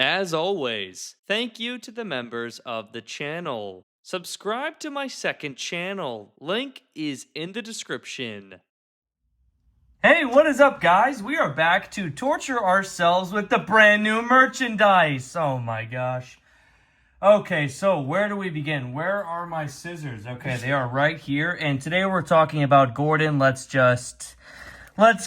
As always, thank you to the members of the channel. Subscribe to my second channel. Link is in the description. Hey, what is up, guys? We are back to torture ourselves with the brand new merchandise. Oh my gosh. Okay, so where do we begin? Where are my scissors? Okay, they are right here. And today we're talking about Gordon. Let's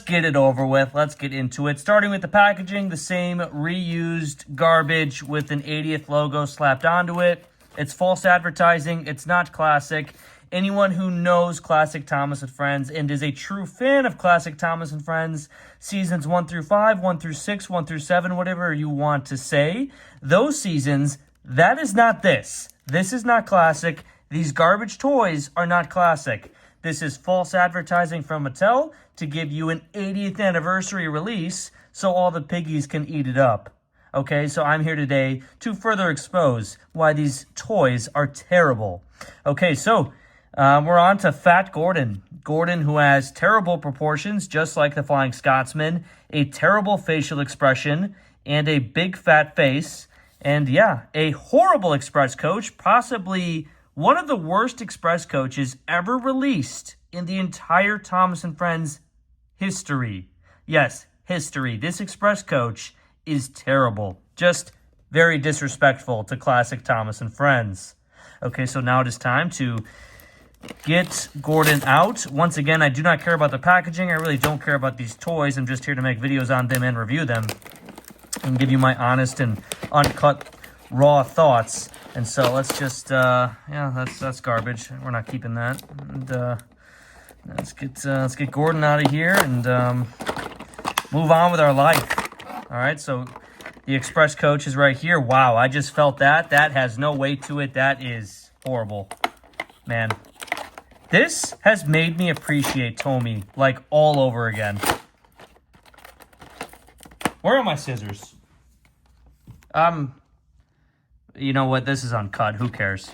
get it over with. Let's get into it. Starting with the packaging, the same reused garbage with an 80th logo slapped onto it. It's false advertising. It's not classic. Anyone who knows Classic Thomas and Friends and is a true fan of Classic Thomas and Friends, seasons 1 through 5, 1 through 6, 1 through 7, whatever you want to say, those seasons, that is not this. This is not classic. These garbage toys are not classic. This is false advertising from Mattel to give you an 80th anniversary release so all the piggies can eat it up. Okay, so I'm here today to further expose why these toys are terrible. Okay, so we're on to Fat Gordon. Gordon, who has terrible proportions, just like the Flying Scotsman, a terrible facial expression, and a big fat face. And yeah, a horrible Express coach, possibly one of the worst Express coaches ever released in the entire Thomas and Friends history. Yes, history. This Express coach is terrible. Just very disrespectful to Classic Thomas and Friends. Okay, so now it is time to get Gordon out. Once again, I do not care about the packaging. I really don't care about these toys. I'm just here to make videos on them and review them and give you my honest and uncut raw thoughts. And so let's just yeah, that's garbage. We're not keeping that. And let's get Gordon out of here and move on with our life. All right, so the Express coach is right here. Wow, I just felt that. That has no weight to it. That is horrible. Man, this has made me appreciate Tomy like all over again. Where are my scissors? You know what? This is uncut. Who cares?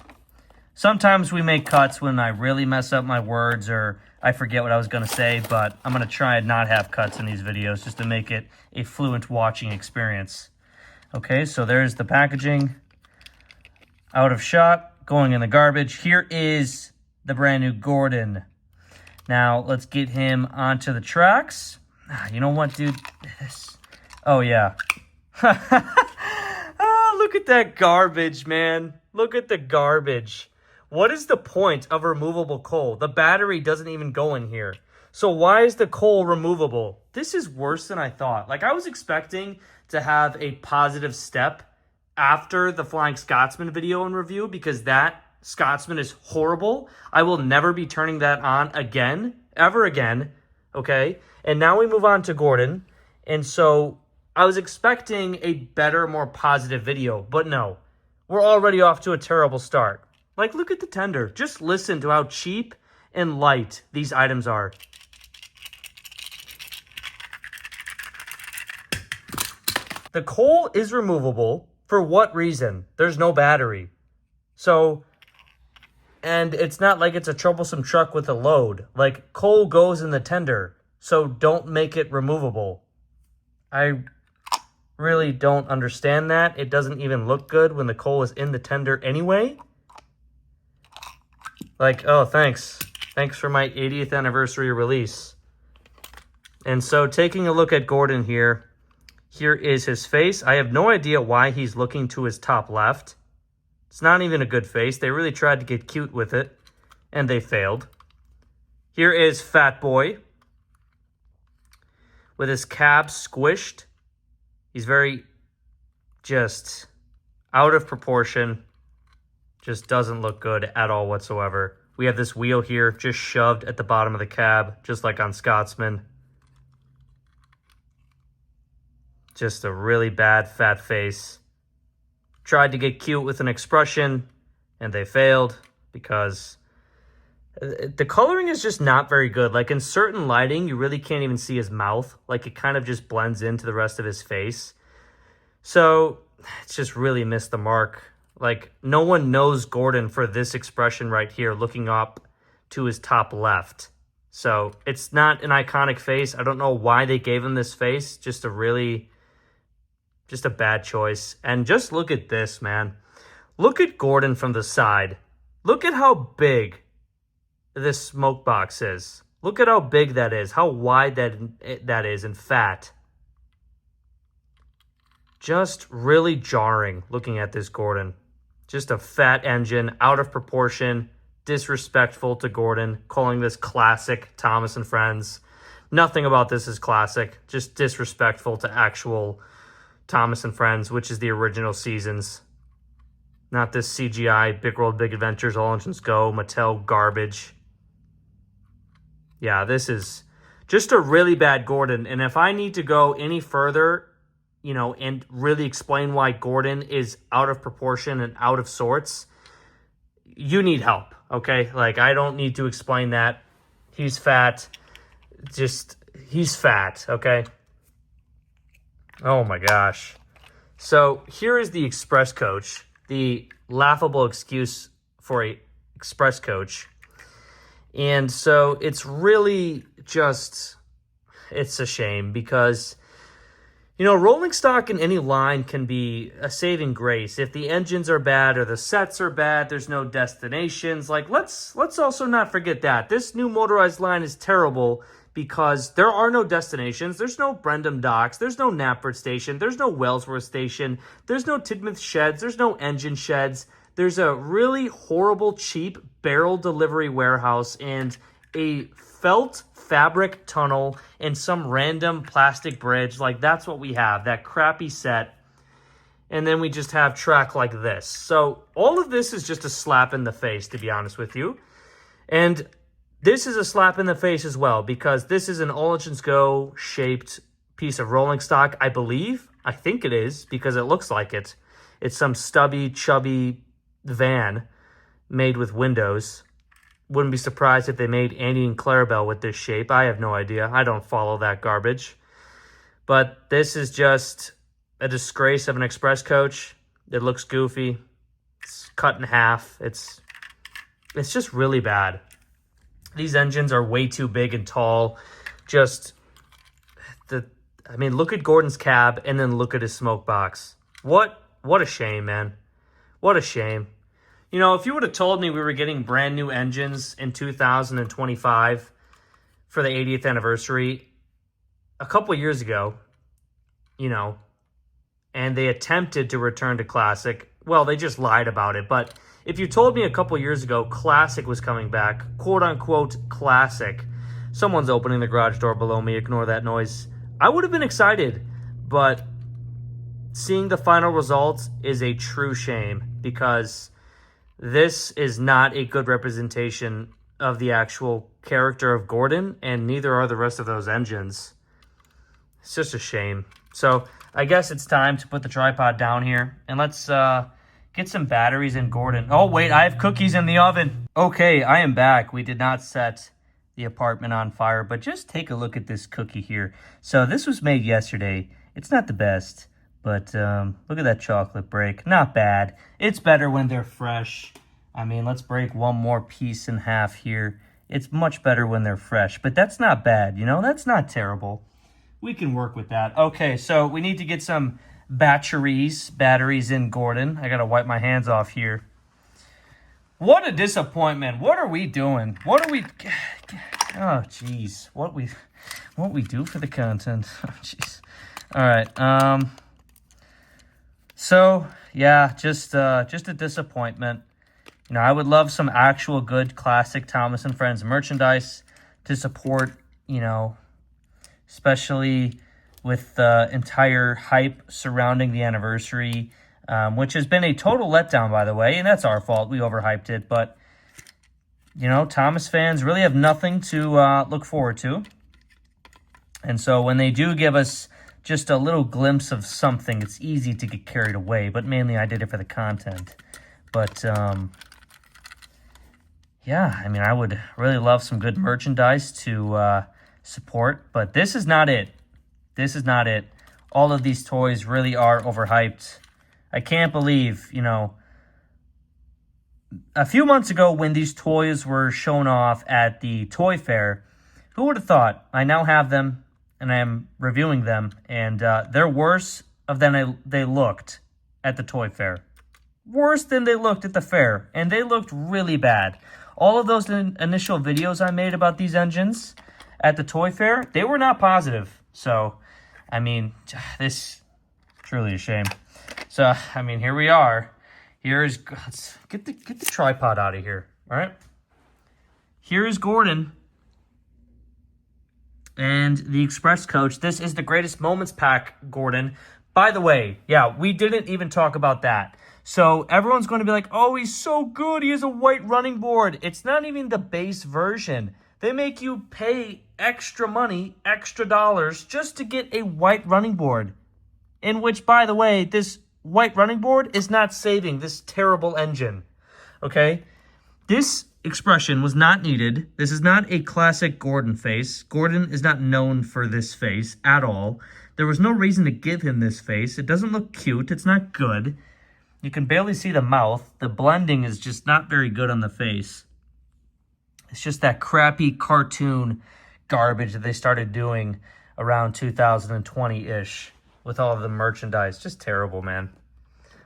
Sometimes we make cuts when I really mess up my words or I forget what I was going to say, but I'm going to try and not have cuts in these videos just to make it a fluent watching experience. Okay, so there's the packaging. Out of shot, going in the garbage. Here is the brand new Gordon. Now, let's get him onto the tracks. You know what, dude? Oh, yeah. Oh, look at that garbage, man. Look at the garbage. What is the point of removable coal? The battery doesn't even go in here. So why is the coal removable? This is worse than I thought. Like, I was expecting to have a positive step after the Flying Scotsman video and review because that Scotsman is horrible. I will never be turning that on again, ever again, okay? And now we move on to Gordon. And so I was expecting a better, more positive video, but no. We're already off to a terrible start. Like, look at the tender. Just listen to how cheap and light these items are. The coal is removable. For what reason? There's no battery. So, and it's not like it's a troublesome truck with a load. Like, coal goes in the tender, so don't make it removable. I really don't understand that. It doesn't even look good when the coal is in the tender anyway. Like, oh, thanks. Thanks for my 80th anniversary release. And so taking a look at Gordon here, here is his face. I have no idea why he's looking to his top left. It's not even a good face. They really tried to get cute with it, and they failed. Here is Fat Boy with his cab squished. He's very just out of proportion. Just doesn't look good at all whatsoever. We have this wheel here just shoved at the bottom of the cab, just like on Scotsman. Just a really bad fat face. Tried to get cute with an expression, and they failed because the coloring is just not very good. Like, in certain lighting, you really can't even see his mouth. Like, it kind of just blends into the rest of his face. So, it's just really missed the mark. Like, no one knows Gordon for this expression right here, looking up to his top left. So, it's not an iconic face. I don't know why they gave him this face. Just Just a bad choice. And just look at this, man. Look at Gordon from the side. Look at how big this smoke box is. Look at how big that is, how wide that is, and fat. Just really jarring looking at this Gordon. Just a fat engine, out of proportion, disrespectful to Gordon, calling this classic Thomas and Friends. Nothing about this is classic, just disrespectful to actual Thomas and Friends, which is the original seasons. Not this CGI, Big World, Big Adventures, All Engines Go, Mattel garbage. Yeah, this is just a really bad Gordon. And if I need to go any further, and really explain why Gordon is out of proportion and out of sorts, you need help, okay? Like, I don't need to explain that. He's fat. He's fat, okay? Oh my gosh. So here is the express coach, the laughable excuse for a express coach. And so it's really just, it's a shame because, rolling stock in any line can be a saving grace. If the engines are bad or the sets are bad, there's no destinations. Like, let's also not forget that. This new motorized line is terrible because there are no destinations. There's no Brendam Docks. There's no Knapford Station. There's no Wellsworth Station. There's no Tidmouth Sheds. There's no engine sheds. There's a really horrible, cheap barrel delivery warehouse and a felt fabric tunnel and some random plastic bridge. Like, that's what we have, that crappy set. And then we just have track like this. So all of this is just a slap in the face, to be honest with you. And this is a slap in the face as well, because this is an All Engines Go shaped piece of rolling stock, I believe. I think it is, because it looks like it. It's some stubby, chubby van made with windows. Wouldn't be surprised if they made Andy and Clarabelle with this shape. I have no idea. I don't follow that garbage. But this is just a disgrace of an express coach. It looks goofy. It's cut in half. It's just really bad. These engines are way too big and tall. Look at Gordon's cab and then look at his smoke box. What a shame, man. What a shame. If you would have told me we were getting brand new engines in 2025 for the 80th anniversary a couple years ago, and they attempted to return to classic, well, they just lied about it. But if you told me a couple years ago classic was coming back, quote unquote classic, someone's opening the garage door below me, ignore that noise, I would have been excited. But seeing the final results is a true shame, because this is not a good representation of the actual character of Gordon, and neither are the rest of those engines. It's just a shame. So I guess it's time to put the tripod down here, and let's get some batteries in Gordon. Oh, wait, I have cookies in the oven. Okay, I am back. We did not set the apartment on fire, but just take a look at this cookie here. So this was made yesterday. It's not the best. But look at that chocolate break. Not bad. It's better when they're fresh. Let's break one more piece in half here. It's much better when they're fresh. But that's not bad, That's not terrible. We can work with that. Okay, so we need to get some batteries in Gordon. I got to wipe my hands off here. What a disappointment. What are we doing? Oh, jeez. What we do for the content. Oh, jeez. All right. So, yeah, just a disappointment. I would love some actual good classic Thomas and Friends merchandise to support, especially with the entire hype surrounding the anniversary, which has been a total letdown, by the way, and that's our fault. We overhyped it, but, Thomas fans really have nothing to look forward to. And so when they do give us just a little glimpse of something, it's easy to get carried away, but mainly I did it for the content. But, yeah, I would really love some good merchandise to support, but this is not it. This is not it. All of these toys really are overhyped. I can't believe, a few months ago when these toys were shown off at the toy fair, who would have thought? I now have them, and I am reviewing them, and they're worse than they looked at the toy fair. Worse than they looked at the fair, and they looked really bad. All of those initial videos I made about these engines at the toy fair, they were not positive. So, I mean, this is truly a shame. So, I mean, here we are. Let's get the tripod out of here, all right? Here is Gordon and the Express Coach. This is the Greatest Moments Pack, Gordon. By the way, yeah, we didn't even talk about that. So everyone's going to be like, oh, he's so good. He has a white running board. It's not even the base version. They make you pay extra money, extra dollars, just to get a white running board. In which, by the way, this white running board is not saving this terrible engine. Okay? This expression was not needed. This is not a classic Gordon face. Gordon is not known for this face at all. There was no reason to give him this face. It doesn't look cute. It's not good. You can barely see the mouth. The blending is just not very good on the face. It's just that crappy cartoon garbage that they started doing around 2020-ish with all of the merchandise. Just terrible, man.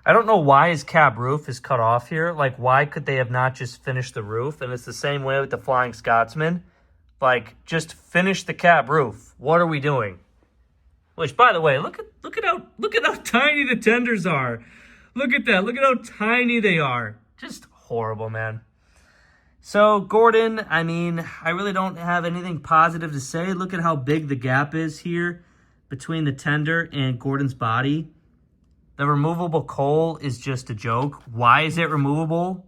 I don't know why his cab roof is cut off here. Like, why could they have not just finished the roof? And it's the same way with the Flying Scotsman. Like, just finish the cab roof. What are we doing? Which, by the way, look at how tiny the tenders are. Look at that. Look at how tiny they are. Just horrible, man. So, Gordon, I mean, I really don't have anything positive to say. Look at how big the gap is here between the tender and Gordon's body. The removable coal is just a joke. Why is it removable?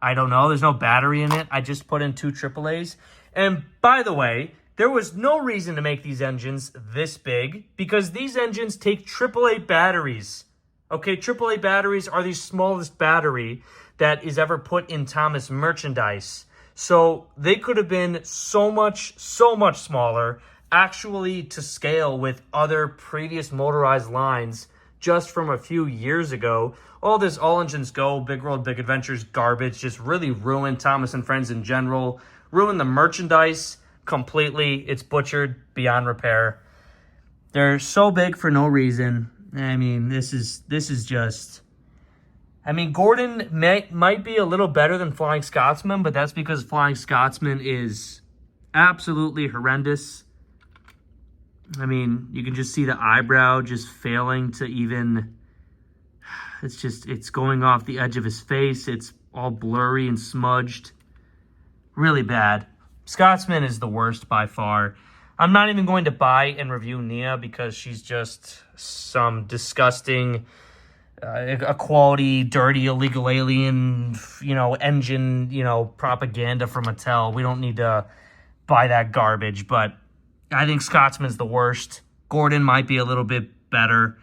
I don't know. There's no battery in it. I just put in 2 AAAs. And by the way, there was no reason to make these engines this big because these engines take AAA batteries. Okay, AAA batteries are the smallest battery that is ever put in Thomas merchandise. So they could have been so much smaller, actually to scale with other previous motorized lines just from a few years ago. All this All Engines Go, Big World, Big Adventures garbage just really ruined Thomas and Friends in general, ruined the merchandise completely. It's butchered beyond repair. They're so big for no reason. I mean, this is just... I mean, Gordon might be a little better than Flying Scotsman, but that's because Flying Scotsman is absolutely horrendous. I mean, you can just see the eyebrow just failing to even... It's going off the edge of his face. It's all blurry and smudged. Really bad. Scotsman is the worst by far. I'm not even going to buy and review Nia because she's just some disgusting, equality, dirty, illegal alien, engine, propaganda from Mattel. We don't need to buy that garbage, but I think Scotsman's the worst. Gordon might be a little bit better,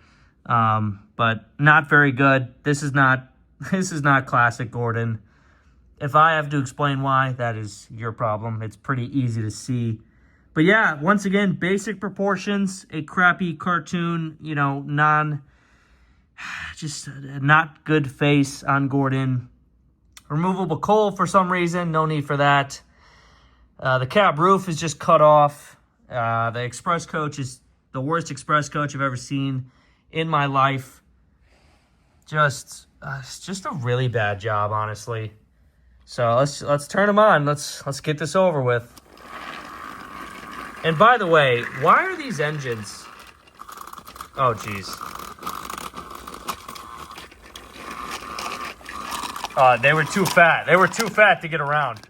but not very good. This is not classic Gordon. If I have to explain why, that is your problem. It's pretty easy to see. But yeah, once again, basic proportions, a crappy cartoon, just not good face on Gordon. Removable coal for some reason, no need for that. The cab roof is just cut off. The Express Coach is the worst Express Coach I've ever seen in my life. It's just a really bad job, honestly. So let's turn them on. Let's get this over with. And by the way, why are these engines... Oh, jeez. They were too fat. They were too fat to get around.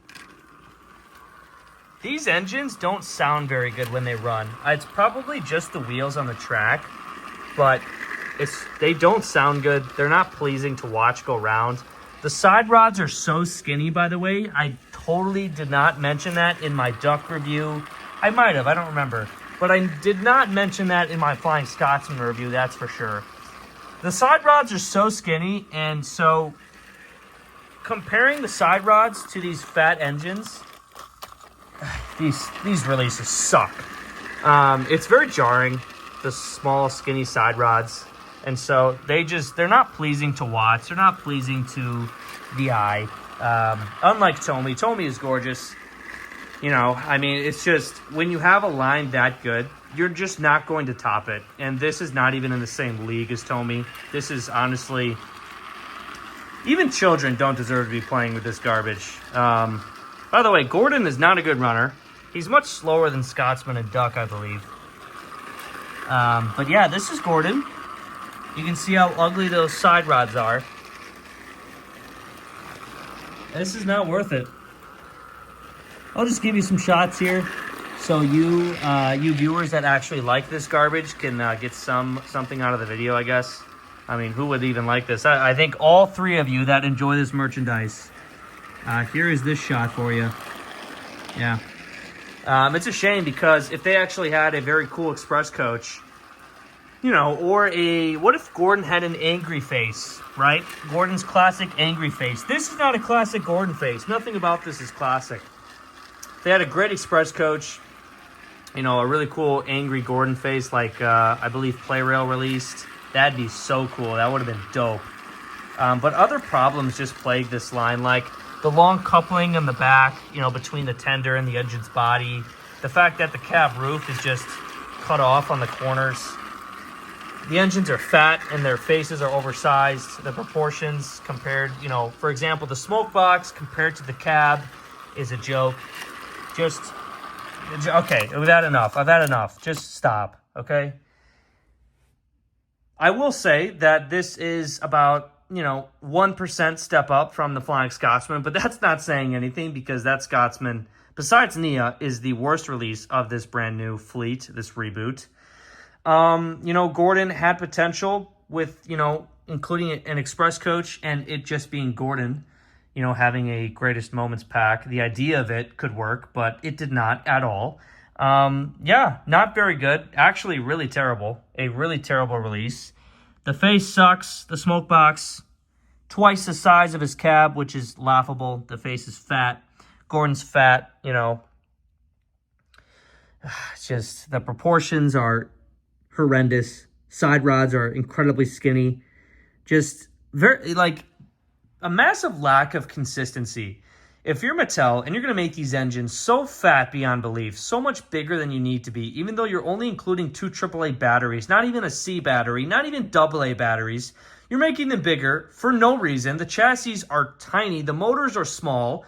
These engines don't sound very good when they run. It's probably just the wheels on the track, but they don't sound good. They're not pleasing to watch go round. The side rods are so skinny, by the way. I totally did not mention that in my Duck review. I might have, I don't remember. But I did not mention that in my Flying Scotsman review, that's for sure. The side rods are so skinny, and so comparing the side rods to these fat engines, these releases suck. It's very jarring, the small, skinny side rods. And so they're not pleasing to watch. They're not pleasing to the eye. Unlike Tomy. Tomy is gorgeous. I mean, it's just when you have a line that good, you're just not going to top it. And this is not even in the same league as Tommy. This is honestly, even children don't deserve to be playing with this garbage. By the way, Gordon is not a good runner. He's much slower than Scotsman and Duck, I believe. But yeah, this is Gordon. You can see how ugly those side rods are. This is not worth it. I'll just give you some shots here, so you viewers that actually like this garbage can get something out of the video, I guess. I mean, who would even like this? I think all three of you that enjoy this merchandise. Here is this shot for you. Yeah. It's a shame because if they actually had a very cool express coach, you know, or what if Gordon had an angry face, right? Gordon's classic angry face. This is not a classic Gordon face. Nothing about this is classic. They had a great express coach, you know, a really cool angry Gordon face like I believe Play Rail released. That'd be so cool. That would have been dope. But other problems just plague this line, like the long coupling in the back, you know, between the tender and the engine's body. The fact that the cab roof is just cut off on the corners. The engines are fat and their faces are oversized. The proportions compared, you know, for example, the smoke box compared to the cab is a joke. Just, okay, I've had enough. Just stop, okay? I will say that this is about, you know, 1% step up from the Flying Scotsman, but that's not saying anything because that Scotsman, besides Nia, is the worst release of this brand new fleet, this reboot. You know, Gordon had potential with, you know, including an express coach and it just being Gordon, you know, having a greatest moments pack. The idea of it could work, but it did not at all. Yeah, not very good. Actually, really terrible. A really terrible release. The face sucks. The smoke box, twice the size of his cab, which is laughable. The face is fat. Gordon's fat, you know. It's just, the proportions are horrendous. Side rods are incredibly skinny. Just very, like, a massive lack of consistency. If you're Mattel and you're going to make these engines so fat beyond belief, so much bigger than you need to be, even though you're only including 2 AAA batteries, not even a C battery, not even AA batteries, you're making them bigger for no reason. The chassis are tiny. The motors are small.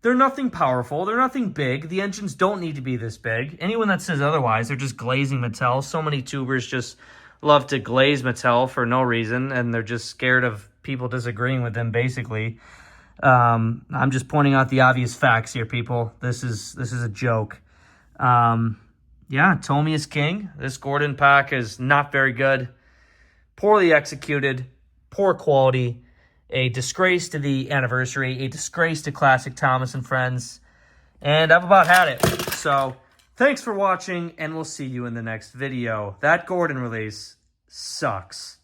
They're nothing powerful. They're nothing big. The engines don't need to be this big. Anyone that says otherwise, they're just glazing Mattel. So many tubers just love to glaze Mattel for no reason, and they're just scared of people disagreeing with them, basically. I'm just pointing out the obvious facts here, people. This is a joke. Yeah, Tommy is king. This Gordon pack is not very good. Poorly executed, poor quality, a disgrace to the anniversary, a disgrace to Classic Thomas and Friends, and I've about had it. So, thanks for watching, and we'll see you in the next video. That Gordon release sucks.